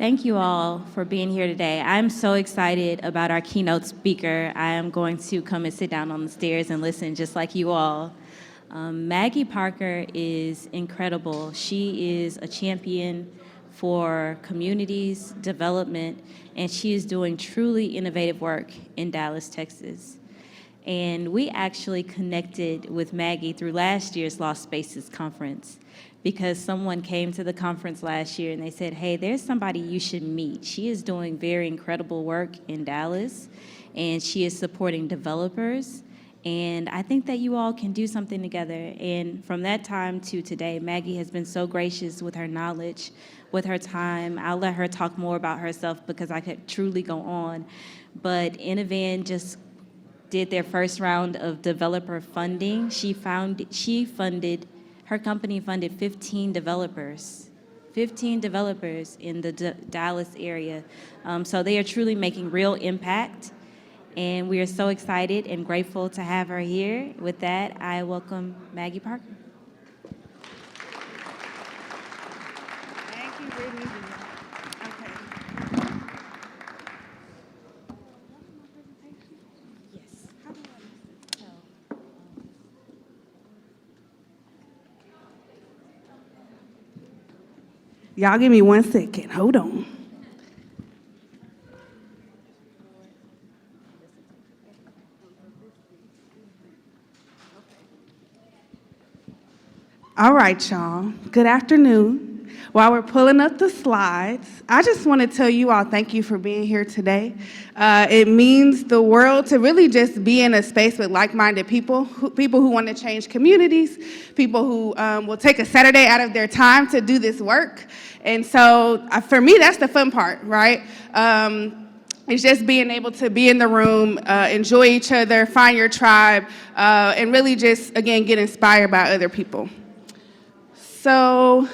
Thank you all for being here today. I'm so excited about our keynote speaker. I am going to come and sit down on the stairs and listen just like you all. Maggie Parker is incredible. She is a champion for communities, development, and she is doing truly innovative work in Dallas, Texas. And we actually connected with Maggie through last year's Lost Spaces conference because someone came to the conference last year and they said, hey, there's somebody you should meet. She is doing very incredible work in Dallas, and she is supporting developers. And I think that you all can do something together. And from that time to today, Maggie has been so gracious with her knowledge, with her time. I'll let her talk more about herself because I could truly go on. But Innovan just did their first round of developer funding. Her company funded 15 developers in the Dallas area. So they are truly making real impact. And we are so excited and grateful to have her here. With that, I welcome Maggie Parker. Thank you, Brittany. Yes. Y'all give me 1 second. Hold on. All right, y'all. Good afternoon. While we're pulling up the slides, I just want to tell you all thank you for being here today. It means the world to really just be in a space with like-minded people who want to change communities, people who will take a Saturday out of their time to do this work. And so for me, that's the fun part, right? It's just being able to be in the room, enjoy each other, find your tribe, and really just, again, get inspired by other people. So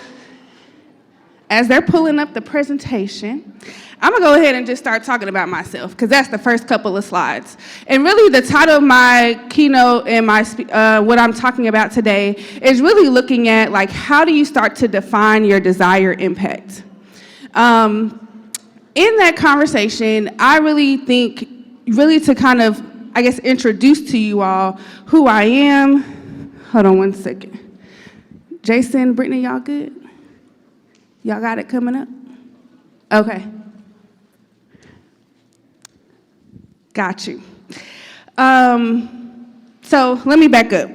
as they're pulling up the presentation, I'm gonna go ahead and just start talking about myself because that's the first couple of slides. And really the title of my keynote and what I'm talking about today is really looking at like how do you start to define your desired impact? In that conversation, I really think to kind of, I guess, introduce to you all who I am. Hold on 1 second. Jason, Brittany, y'all good? Y'all got it coming up? Okay. Got you. So let me back up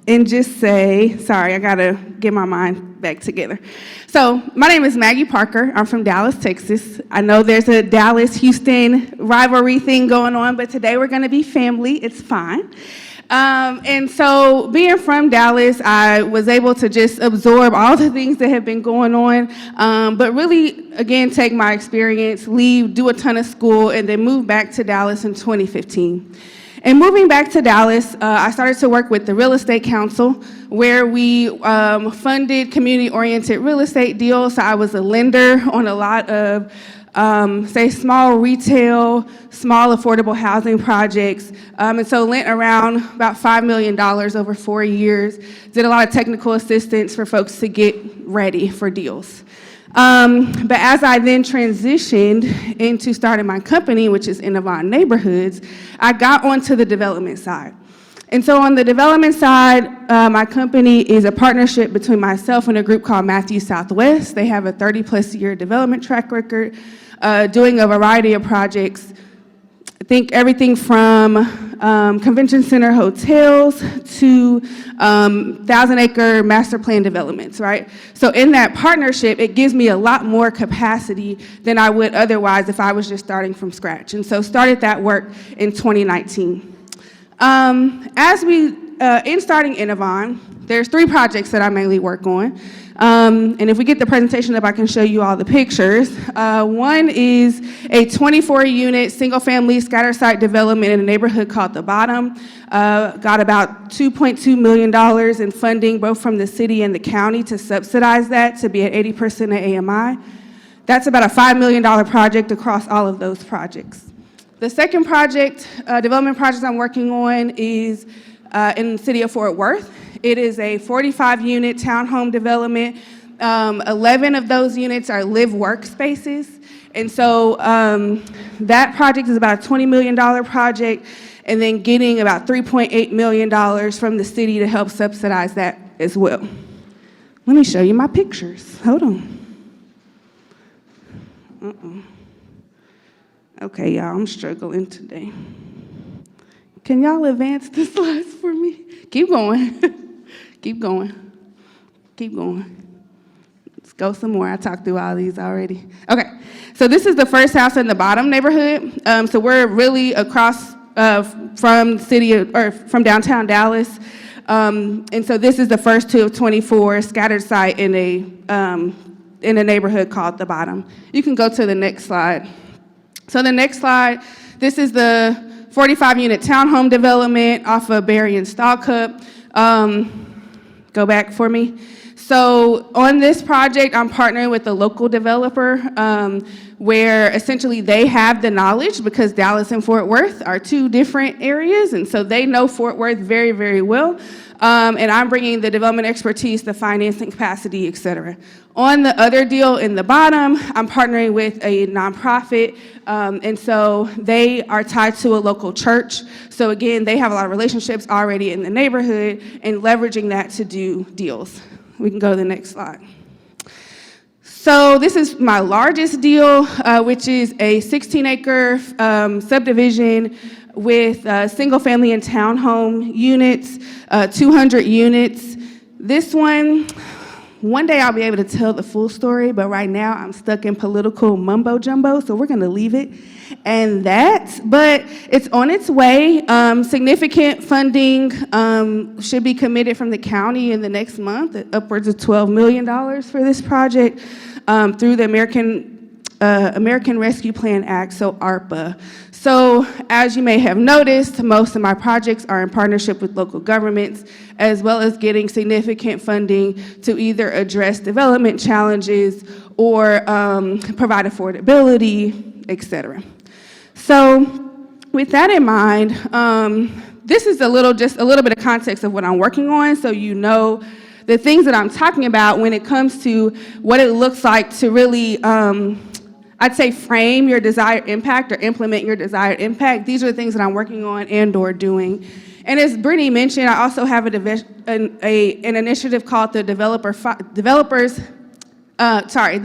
and just say, sorry, I gotta get my mind back together. So my name is Maggie Parker. I'm from Dallas, Texas. I know there's a Dallas-Houston rivalry thing going on, but today we're gonna be family. It's fine. And so being from Dallas, I was able to just absorb all the things that have been going on, but really, again, take my experience, leave, do a ton of school, and then move back to Dallas in 2015. And moving back to Dallas, I started to work with the Real Estate Council, where we funded community-oriented real estate deals. So I was a lender on a lot of say small retail, small affordable housing projects, and so lent around about $5 million over 4 years, did a lot of technical assistance for folks to get ready for deals. But as I then transitioned into starting my company, which is Innovan Neighborhoods, I got onto the development side. And so on the development side, my company is a partnership between myself and a group called Matthew Southwest. They have a 30-plus year development track record, doing a variety of projects. I think everything from convention center hotels to 1,000-acre master plan developments, right? So in that partnership, it gives me a lot more capacity than I would otherwise if I was just starting from scratch. And so started that work in 2019. In starting Innovan, there's 3 projects that I mainly work on. And if we get the presentation up, I can show you all the pictures. One is a 24-unit single-family scatter site development in a neighborhood called The Bottom. Got about $2.2 million in funding, both from the city and the county, to subsidize that to be at 80% of AMI. That's about a $5 million project across all of those projects. The second development project I'm working on is in the city of Fort Worth. It is a 45-unit townhome development 11 of those units are live workspaces. And so that project is about a $20 million project, and then getting about $3.8 million from the city to help subsidize that as well. Let me show you my pictures. Hold on. Okay, y'all, I'm struggling today. Can y'all advance the slides for me? Keep going. Keep going. Keep going. Let's go some more. I talked through all these already. Okay, so this is the first house in the bottom neighborhood. So we're really across from from downtown Dallas. And so this is the first 2 of 24 scattered site in a neighborhood called the bottom. You can go to the next slide. So the next slide, this is the 45-unit townhome development off of Berry and Stalcup. Go back for me. So on this project, I'm partnering with a local developer where essentially they have the knowledge, because Dallas and Fort Worth are 2 different areas, and so they know Fort Worth very, very well. And I'm bringing the development expertise, the financing capacity, et cetera. On the other deal in the bottom, I'm partnering with a nonprofit, and so they are tied to a local church. So again, they have a lot of relationships already in the neighborhood and leveraging that to do deals. We can go to the next slide. So this is my largest deal, which is a 16-acre subdivision with single-family and townhome units, 200 units. This one day I'll be able to tell the full story, but right now I'm stuck in political mumbo-jumbo, so we're going to leave it and that. But it's on its way. Significant funding should be committed from the county in the next month, upwards of $12 million for this project through the American Rescue Plan Act, so ARPA. So as you may have noticed, most of my projects are in partnership with local governments, as well as getting significant funding to either address development challenges or provide affordability, et cetera. So with that in mind, this is just a little bit of context of what I'm working on, so you know the things that I'm talking about when it comes to what it looks like to really I'd say frame your desired impact or implement your desired impact. These are the things that I'm working on and or doing. And as Brittany mentioned, I also have an initiative called the the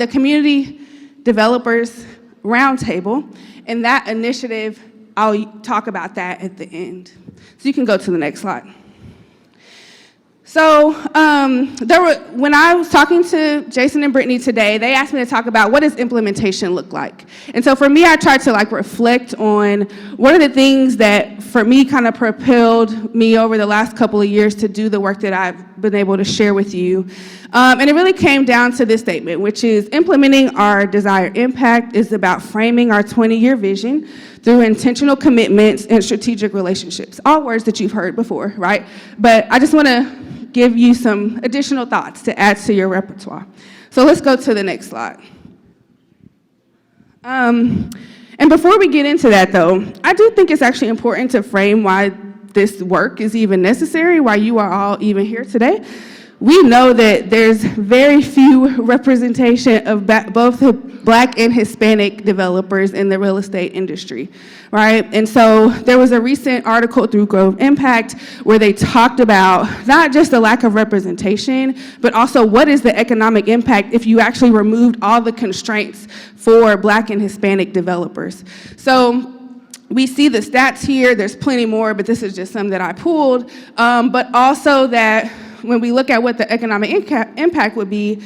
Community Developers Roundtable. And that initiative, I'll talk about that at the end. So you can go to the next slide. So when I was talking to Jason and Brittany today, they asked me to talk about what does implementation look like. And so for me, I tried to reflect on what are the things that for me kind of propelled me over the last couple of years to do the work that I've been able to share with you. And it really came down to this statement, which is implementing our desired impact is about framing our 20-year vision through intentional commitments and strategic relationships. All words that you've heard before, right? But I just want to give you some additional thoughts to add to your repertoire. So let's go to the next slide. And before we get into that though, I do think it's actually important to frame why this work is even necessary, why you are all even here today. We know that there's very few representation of both Black and Hispanic developers in the real estate industry, right? And so there was a recent article through Grove Impact where they talked about not just the lack of representation, but also what is the economic impact if you actually removed all the constraints for Black and Hispanic developers. So we see the stats here, there's plenty more, but this is just some that I pulled, but also that when we look at what the economic impact would be,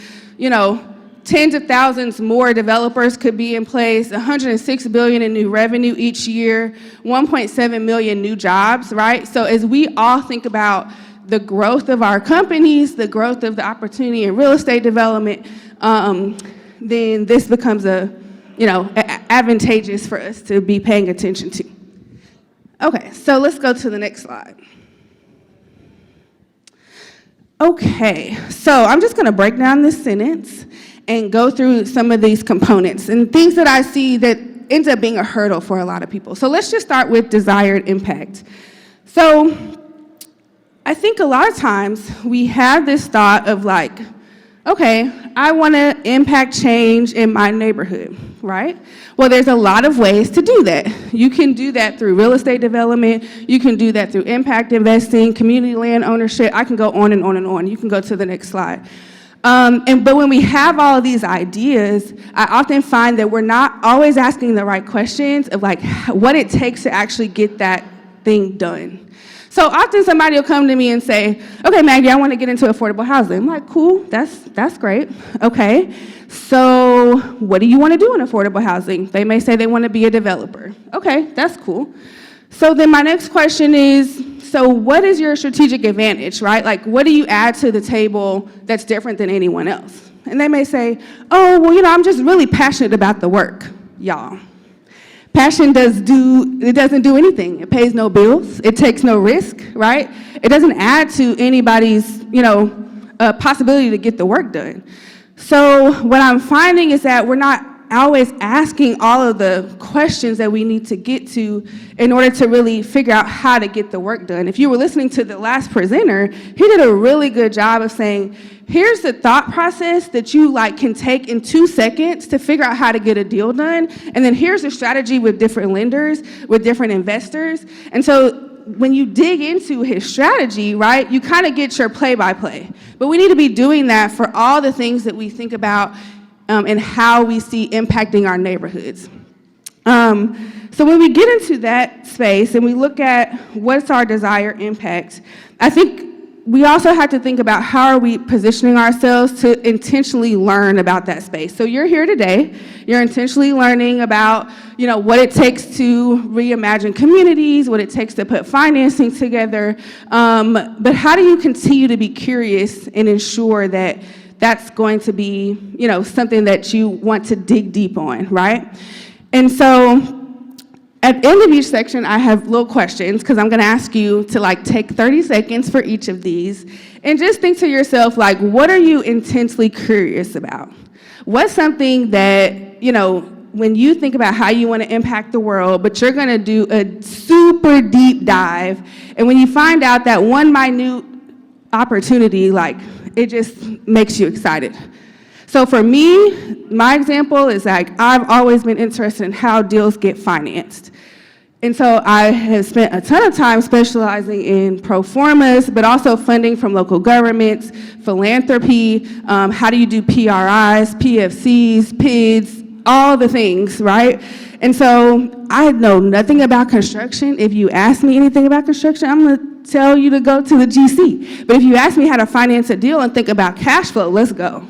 tens of thousands more developers could be in place, $106 billion in new revenue each year, 1.7 million new jobs, right? So as we all think about the growth of our companies, the growth of the opportunity in real estate development, then this becomes advantageous for us to be paying attention to. Okay, so let's go to the next slide. Okay, so I'm just gonna break down this sentence and go through some of these components and things that I see that ends up being a hurdle for a lot of people. So let's just start with desired impact. So I think a lot of times we have this thought of okay, I want to impact change in my neighborhood, right? Well, there's a lot of ways to do that. You can do that through real estate development. You can do that through impact investing, community land ownership. I can go on and on and on. You can go to the next slide. But when we have all of these ideas, I often find that we're not always asking the right questions of like what it takes to actually get that thing done. So often somebody will come to me and say, okay, Maggie, I want to get into affordable housing. I'm like, cool, that's great. Okay, so what do you want to do in affordable housing? They may say they want to be a developer. Okay, that's cool. So then my next question is, so what is your strategic advantage, right? Like, what do you add to the table that's different than anyone else? And they may say, oh, well, I'm just really passionate about the work, y'all. Passion doesn't do anything. It pays no bills. It takes no risk, right? It doesn't add to anybody's, possibility to get the work done. So what I'm finding is that we're not always asking all of the questions that we need to get to in order to really figure out how to get the work done. If you were listening to the last presenter, he did a really good job of saying, here's the thought process that you can take in 2 seconds to figure out how to get a deal done. And then here's the strategy with different lenders, with different investors. And so when you dig into his strategy, right, you kind of get your play-by-play. But we need to be doing that for all the things that we think about and how we see impacting our neighborhoods. So when we get into that space and we look at what's our desired impact, I think we also have to think about how are we positioning ourselves to intentionally learn about that space. So you're here today, you're intentionally learning about, what it takes to reimagine communities, what it takes to put financing together, but how do you continue to be curious and ensure that that's going to be, something that you want to dig deep on, right? And so at the end of each section, I have little questions because I'm going to ask you to take 30 seconds for each of these and just think to yourself, what are you intensely curious about? What's something that, when you think about how you want to impact the world, but you're going to do a super deep dive, and when you find out that one minute opportunity, it just makes you excited. So for me, my example is I've always been interested in how deals get financed. And so I have spent a ton of time specializing in pro formas, but also funding from local governments, philanthropy, how do you do PRIs, PFCs, PIDs, all the things, right? And so I know nothing about construction. If you ask me anything about construction, I'm gonna tell you to go to the GC. But if you ask me how to finance a deal and think about cash flow, let's go,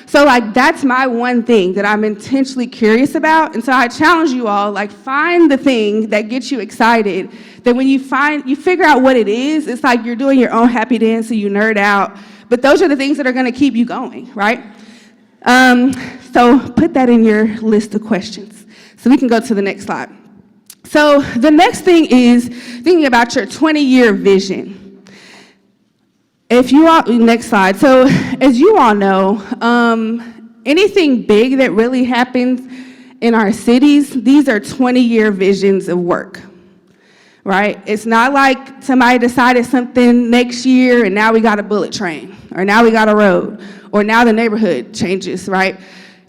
So that's my one thing that I'm intentionally curious about. And so I challenge you all, find the thing that gets you excited, that when you figure out what it is, it's like you're doing your own happy dance, so you nerd out. But those are the things that are gonna keep you going, right? So put that in your list of questions. So we can go to the next slide. So the next thing is thinking about your 20-year vision. Next slide. So as you all know, anything big that really happens in our cities, these are 20-year visions of work, right? It's not like somebody decided something next year and now we got a bullet train, or now we got a road, or now the neighborhood changes, right?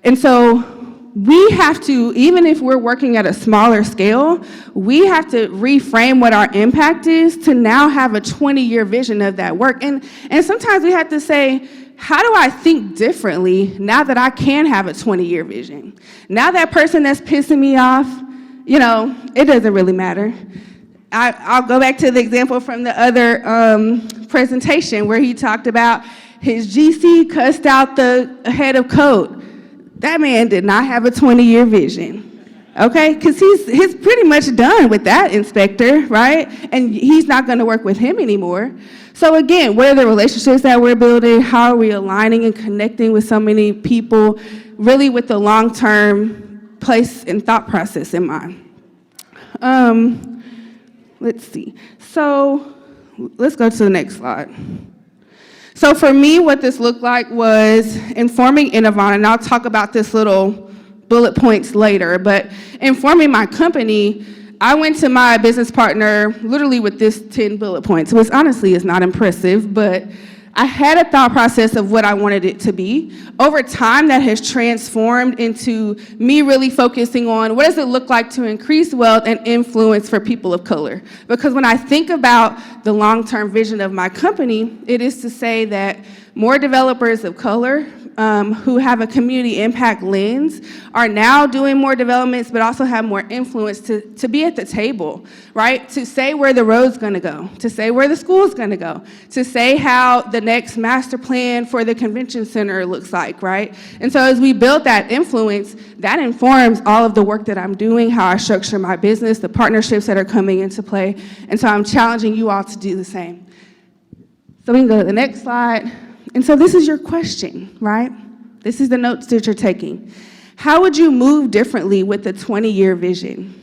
And so we have to, even if we're working at a smaller scale, we have to reframe what our impact is to now have a 20-year vision of that work. And sometimes we have to say, how do I think differently now that I can have a 20-year vision? Now that person that's pissing me off, it doesn't really matter. I'll go back to the example from the other presentation where he talked about his GC cussed out the head of code. That man did not have a 20-year vision, okay? Because he's pretty much done with that inspector, right? And he's not going to work with him anymore. So again, what are the relationships that we're building? How are we aligning and connecting with so many people, really with the long-term place and thought process in mind? Let's see. So let's go to the next slide. So for me, what this looked like was informing Innovon, and I'll talk about this little bullet points later, but informing my company, I went to my business partner literally with this 10 bullet points, which honestly is not impressive, but I had a thought process of what I wanted it to be. Over time, that has transformed into me really focusing on what does it look like to increase wealth and influence for people of color. Because when I think about the long-term vision of my company, it is to say that more developers of color who have a community impact lens are now doing more developments, but also have more influence to be at the table, right? To say where the road's gonna go, to say where the school's gonna go, to say how the next master plan for the convention center looks like, right? And so as we build that influence, that informs all of the work that I'm doing, how I structure my business, the partnerships that are coming into play. And so I'm challenging you all to do the same. So we can go to the next slide. And so this is your question, right? This is the notes that you're taking. How would you move differently with the 20-year vision?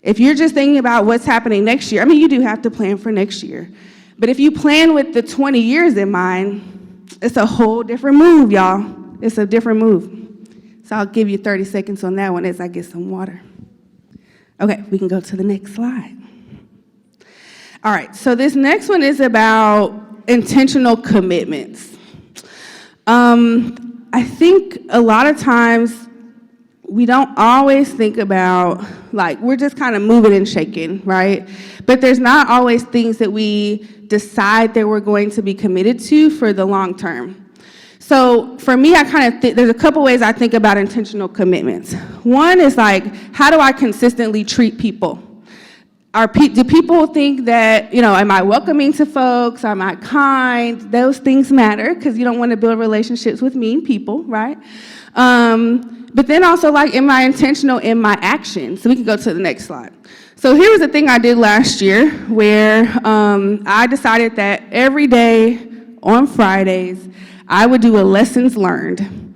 If you're just thinking about what's happening next year, I mean, you do have to plan for next year. But if you plan with the 20 years in mind, it's a whole different move, y'all. It's a different move. So I'll give you 30 seconds on that one as I get some water. Okay, we can go to the next slide. All right, so this next one is about intentional commitments. I think a lot of times we don't always think about, like, we're just kind of moving and shaking, right? But there's not always things that we decide that we're going to be committed to for the long term. So for me, I kind of there's a couple ways I think about intentional commitments. One is like, how do I consistently treat people? Do people think that, am I welcoming to folks? Am I kind? Those things matter because you don't want to build relationships with mean people, right? But then also, like, am I intentional in my actions? So we can go to the next slide. So here was a thing I did last year where I decided that every day on Fridays, I would do a lessons learned.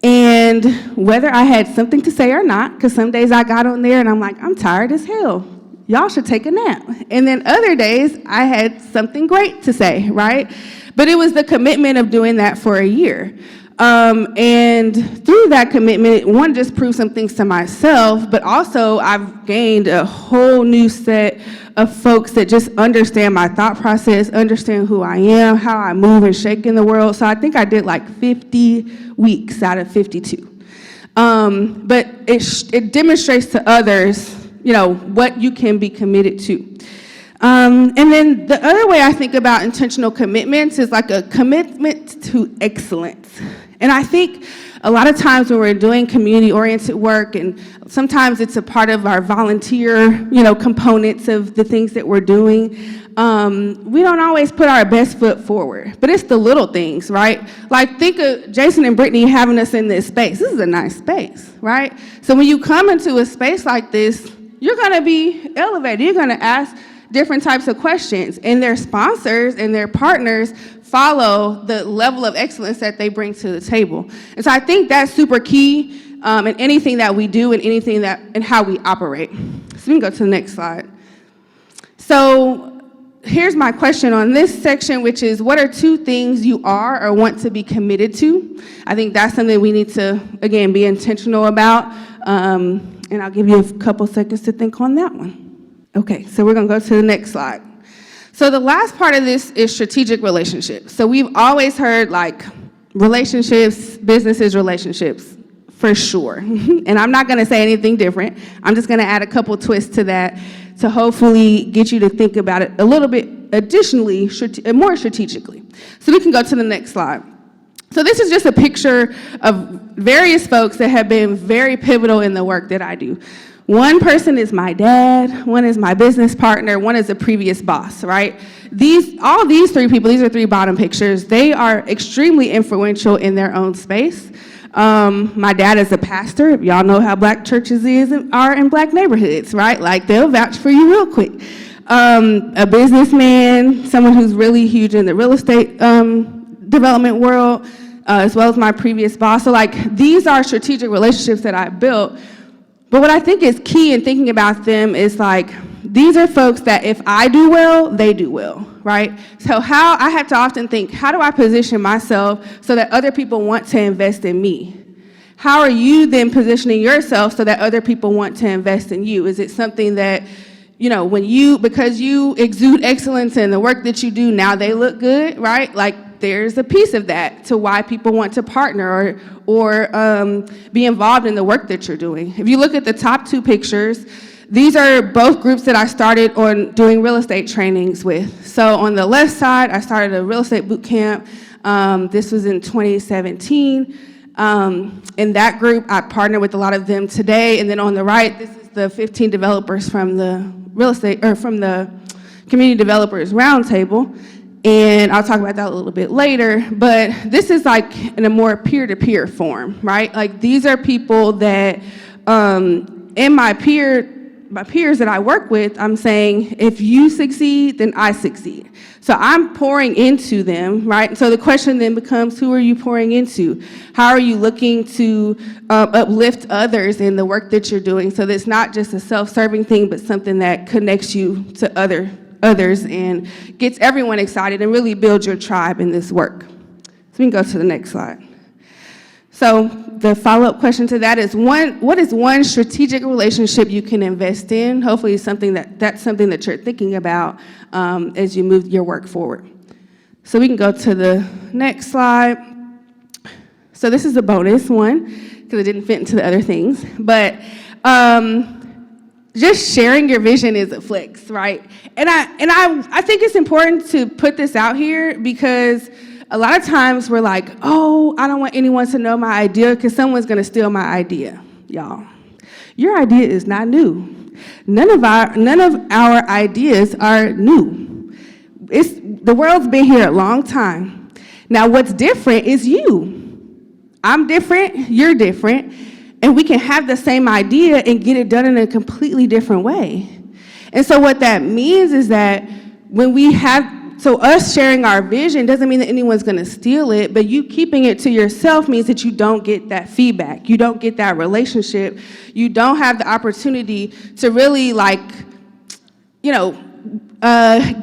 And whether I had something to say or not, because some days I got on there and I'm like, I'm tired as hell. Y'all should take a nap. And then other days, I had something great to say, right? But it was the commitment of doing that for a year. And through that commitment, one, just proved some things to myself, but also I've gained a whole new set of folks that just understand my thought process, understand who I am, how I move and shake in the world. So I think I did like 50 weeks out of 52. But it demonstrates to others what you can be committed to. And then the other way I think about intentional commitments is like a commitment to excellence. And I think a lot of times when we're doing community-oriented work, and sometimes it's a part of our volunteer, components of the things that we're doing, we don't always put our best foot forward. But it's the little things, right? Like, think of Jason and Brittany having us in this space. This is a nice space, right? So when you come into a space like this, you're going to be elevated. You're going to ask different types of questions, and their sponsors and their partners follow the level of excellence that they bring to the table. And so I think that's super key in anything that we do and how we operate. So we can go to the next slide. So here's my question on this section, which is, what are 2 things you are or want to be committed to? I think that's something we need to, again, be intentional about. And I'll give you a couple seconds to think on that one. Okay, so we're going to go to the next slide. So the last part of this is strategic relationships. So we've always heard, like, relationships, businesses, relationships, for sure. And I'm not going to say anything different. I'm just going to add a couple twists to that to hopefully get you to think about it a little bit additionally, more strategically. So we can go to the next slide. So this is just a picture of various folks that have been very pivotal in the work that I do. One person is my dad, one is my business partner, one is a previous boss, right? All these 3 people, these are 3 bottom pictures, they are extremely influential in their own space. My dad is a pastor. Y'all know how black churches are in black neighborhoods, right? Like, they'll vouch for you real quick. A businessman, someone who's really huge in the real estate development world, as well as my previous boss. So, like, these are strategic relationships that I built. But what I think is key in thinking about them is, like, these are folks that if I do well, they do well, right? So I have to often think, how do I position myself so that other people want to invest in me? How are you then positioning yourself so that other people want to invest in you? Is it something that because you exude excellence in the work that you do, now they look good, right? Like there's a piece of that to why people want to partner or be involved in the work that you're doing. If you look at the top two pictures, these are both groups that I started on doing real estate trainings with. So on the left side, I started a real estate boot camp. This was in 2017. In that group, I partner with a lot of them today. And then on the right, this is the 15 developers from the from the Community Developers Roundtable. And I'll talk about that a little bit later. But this is like in a more peer-to-peer form, right? Like these are people that in my peers that I work with, I'm saying, if you succeed, then I succeed. So I'm pouring into them, right? So the question then becomes, who are you pouring into? How are you looking to uplift others in the work that you're doing? So that's not just a self-serving thing, but something that connects you to others and gets everyone excited and really builds your tribe in this work. So we can go to the next slide. So the follow-up question to that is, what is one strategic relationship you can invest in? Hopefully that's something that you're thinking about as you move your work forward. So we can go to the next slide. So this is a bonus one because it didn't fit into the other things. But just sharing your vision is a flex, right? And I think it's important to put this out here because a lot of times we're like, oh, I don't want anyone to know my idea because someone's going to steal my idea. Y'all, your idea is not new. None of our ideas are new. The world's been here a long time. Now, what's different is you. I'm different, you're different, and we can have the same idea and get it done in a completely different way. And so what that means is that so us sharing our vision doesn't mean that anyone's going to steal it, but you keeping it to yourself means that you don't get that feedback. You don't get that relationship. You don't have the opportunity to really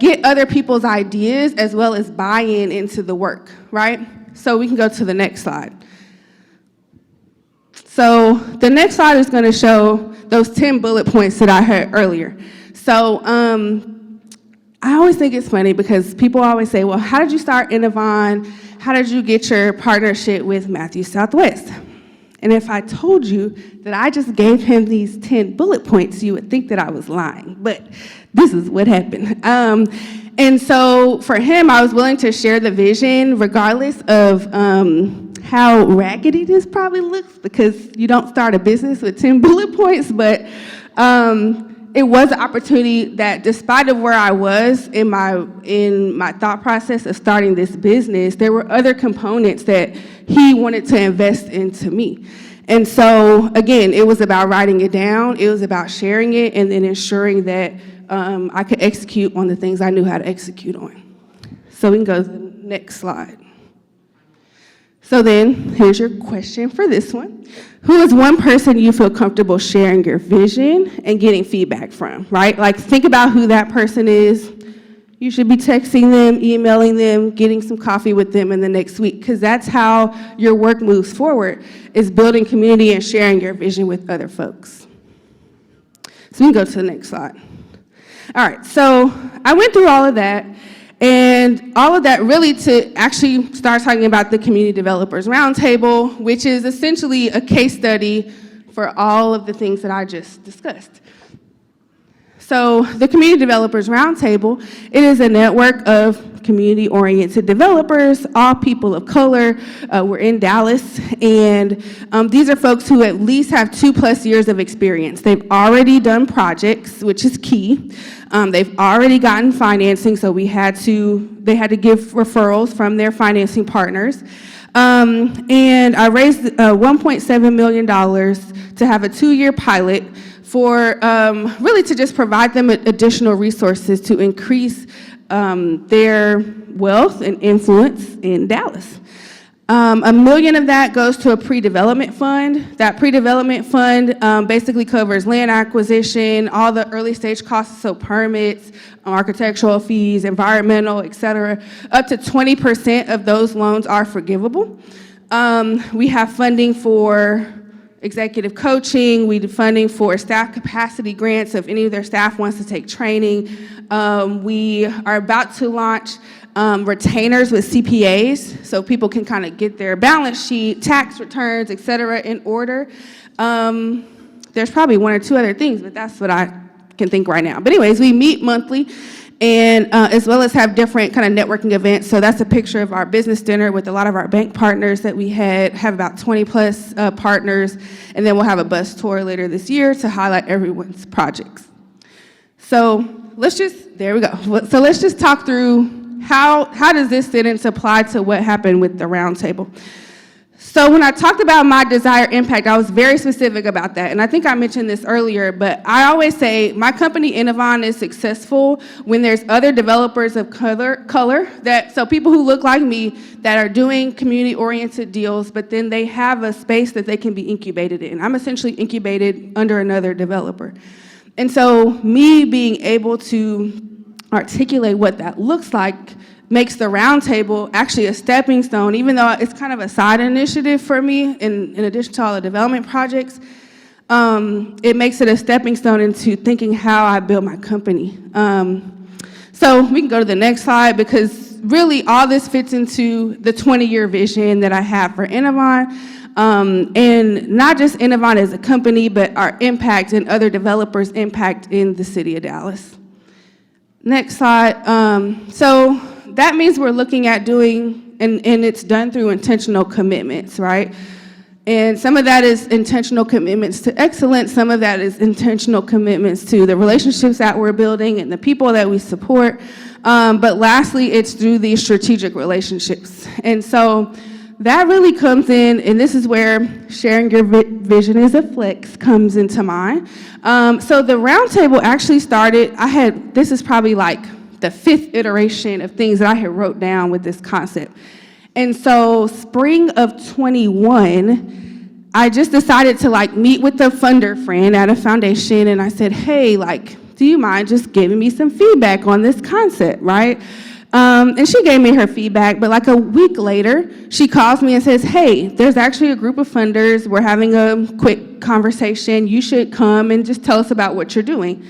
get other people's ideas as well as buy-in into the work, right? So we can go to the next slide. So the next slide is going to show those 10 bullet points that I heard earlier. So I always think it's funny because people always say, well, how did you start Innovon? How did you get your partnership with Matthews Southwest? And if I told you that I just gave him these 10 bullet points, you would think that I was lying. But this is what happened. And so for him, I was willing to share the vision regardless of how raggedy this probably looks, because you don't start a business with 10 bullet points, but it was an opportunity that, despite of where I was in my thought process of starting this business, there were other components that he wanted to invest into me. And so, again, it was about writing it down, it was about sharing it, and then ensuring that I could execute on the things I knew how to execute on. So we can go to the next slide. So then, here's your question for this one. Who is one person you feel comfortable sharing your vision and getting feedback from, right? Like, think about who that person is. You should be texting them, emailing them, getting some coffee with them in the next week, because that's how your work moves forward, is building community and sharing your vision with other folks. So we can go to the next slide. All right, so I went through all of that, and all of that really to actually start talking about the Community Developers Roundtable, which is essentially a case study for all of the things that I just discussed. So the Community Developers Roundtable, it is a network of community-oriented developers, all people of color. We're in Dallas, and these are folks who at least have 2+ years of experience. They've already done projects, which is key. They've already gotten financing, so they had to give referrals from their financing partners. And I raised $1.7 million to have a 2-year pilot for really to just provide them additional resources to increase their wealth and influence in Dallas. $1 million of that goes to a pre-development fund. That pre-development fund basically covers land acquisition, all the early stage costs, so permits, architectural fees, environmental, et cetera. Up to 20% of those loans are forgivable. We have funding for executive coaching. We do funding for staff capacity grants if any of their staff wants to take training. We are about to launch retainers with CPAs, so people can kind of get their balance sheet, tax returns, et cetera, in order. There's probably one or two other things, but that's what I can think right now. But anyways, we meet monthly, and as well as have different kind of networking events. So that's a picture of our business dinner with a lot of our bank partners that we have about 20 plus partners, and then we'll have a bus tour later this year to highlight everyone's projects. So there we go. So let's just talk through how does this fit and apply to what happened with the roundtable. So when I talked about my desired impact, I was very specific about that. And I think I mentioned this earlier, but I always say my company, Innovon, is successful when there's other developers of color so people who look like me that are doing community-oriented deals, but then they have a space that they can be incubated in. I'm essentially incubated under another developer. And so me being able to articulate what that looks like makes the roundtable actually a stepping stone, even though it's kind of a side initiative for me in addition to all the development projects. It makes it a stepping stone into thinking how I build my company. So we can go to the next slide, because really all this fits into the 20-year vision that I have for Innovon. And not just Innovon as a company, but our impact and other developers' impact in the city of Dallas. Next slide. So that means we're looking at doing, and it's done through intentional commitments, right? And some of that is intentional commitments to excellence. Some of that is intentional commitments to the relationships that we're building and the people that we support. But lastly, it's through these strategic relationships. And so that really comes in, and this is where sharing your vision as a flex comes into mind. So the roundtable actually started, this is probably like the 5th iteration of things that I had wrote down with this concept. And so spring of 21, I just decided to meet with a funder friend at a foundation, and I said, hey, do you mind just giving me some feedback on this concept, right? And she gave me her feedback, but a week later, she calls me and says, hey, there's actually a group of funders. We're having a quick conversation. You should come and just tell us about what you're doing.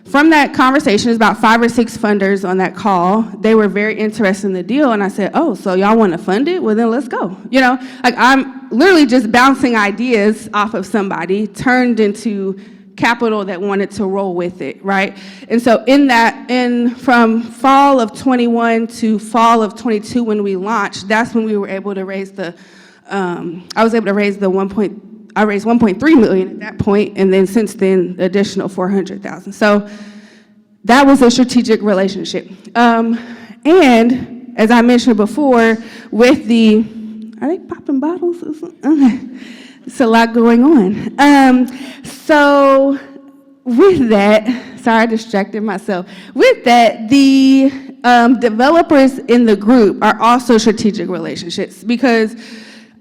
From that conversation, there's about 5 or 6 funders on that call. They were very interested in the deal, and I said, oh, so y'all want to fund it? Well, then let's go. I'm literally just bouncing ideas off of somebody, turned into capital that wanted to roll with it, right? And so from fall of 21 to fall of 22 when we launched, that's when we were able to raise I was able to raise I raised 1.3 million at that point, and then since then, additional 400,000. So that was a strategic relationship. And as I mentioned before, with are they popping bottles? Okay. It's a lot going on. So with that, sorry, I distracted myself. With that, the developers in the group are also strategic relationships, because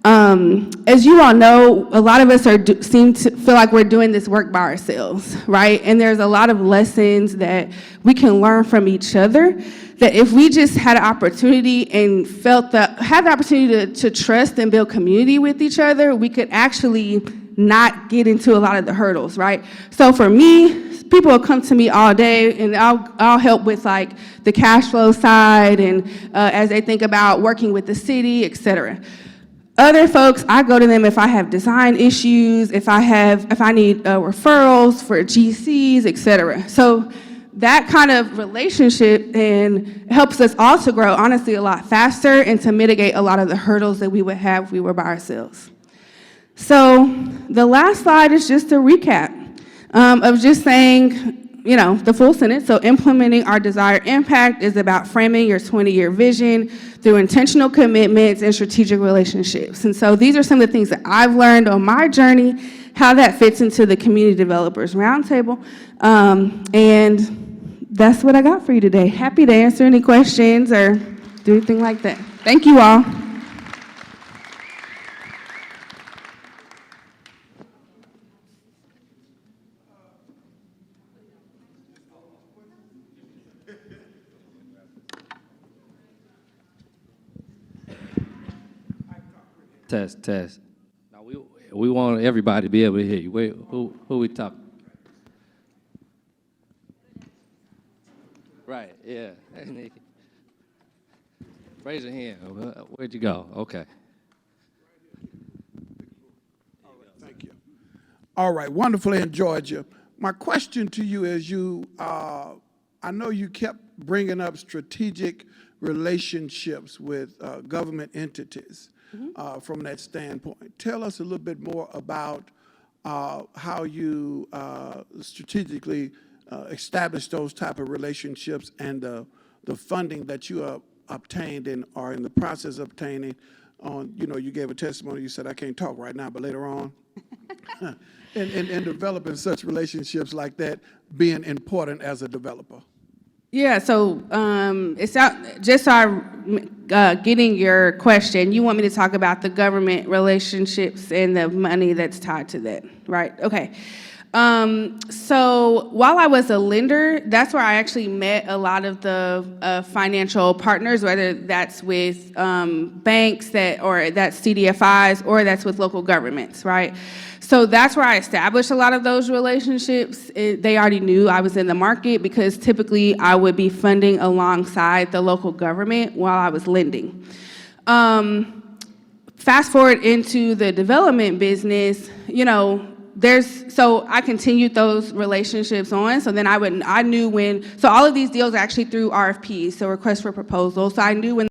as you all know, a lot of us seem to feel like we're doing this work by ourselves, right? And there's a lot of lessons that we can learn from each other, that if we just had an opportunity and had the opportunity to trust and build community with each other, we could actually not get into a lot of the hurdles, right? So for me, people will come to me all day, and I'll help with the cash flow side, and as they think about working with the city, et cetera. Other folks, I go to them if I have design issues, if I need referrals for GCs, et cetera. So that kind of relationship and helps us all to grow, honestly, a lot faster and to mitigate a lot of the hurdles that we would have if we were by ourselves. So the last slide is just a recap of just saying, the full sentence. So implementing our desired impact is about framing your 20-year vision through intentional commitments and strategic relationships. And so these are some of the things that I've learned on my journey, how that fits into the Community Developers Roundtable. And that's what I got for you today. Happy to answer any questions or do anything like that. Thank you all. Test. Now We want everybody to be able to hear you. Wait, who we talking? Right, yeah. Raise your hand. Where'd you go? Okay. Thank you. All right, wonderfully enjoyed you. My question to you is I know you kept bringing up strategic relationships with government entities from that standpoint. Tell us a little bit more about how you strategically establish those type of relationships and the funding that you obtained and are in the process of obtaining on, you gave a testimony, you said, I can't talk right now, but later on. and developing such relationships like that being important as a developer. Yeah, so it's out, just so getting your question, you want me to talk about the government relationships and the money that's tied to that, right? Okay. So while I was a lender, that's where I actually met a lot of the financial partners, whether that's with banks or that's CDFIs or that's with local governments, right? So that's where I established a lot of those relationships. They already knew I was in the market because typically I would be funding alongside the local government while I was lending. Fast forward into the development business, so I continued those relationships on. So then I knew so all of these deals are actually through RFPs, so requests for proposals. So I knew when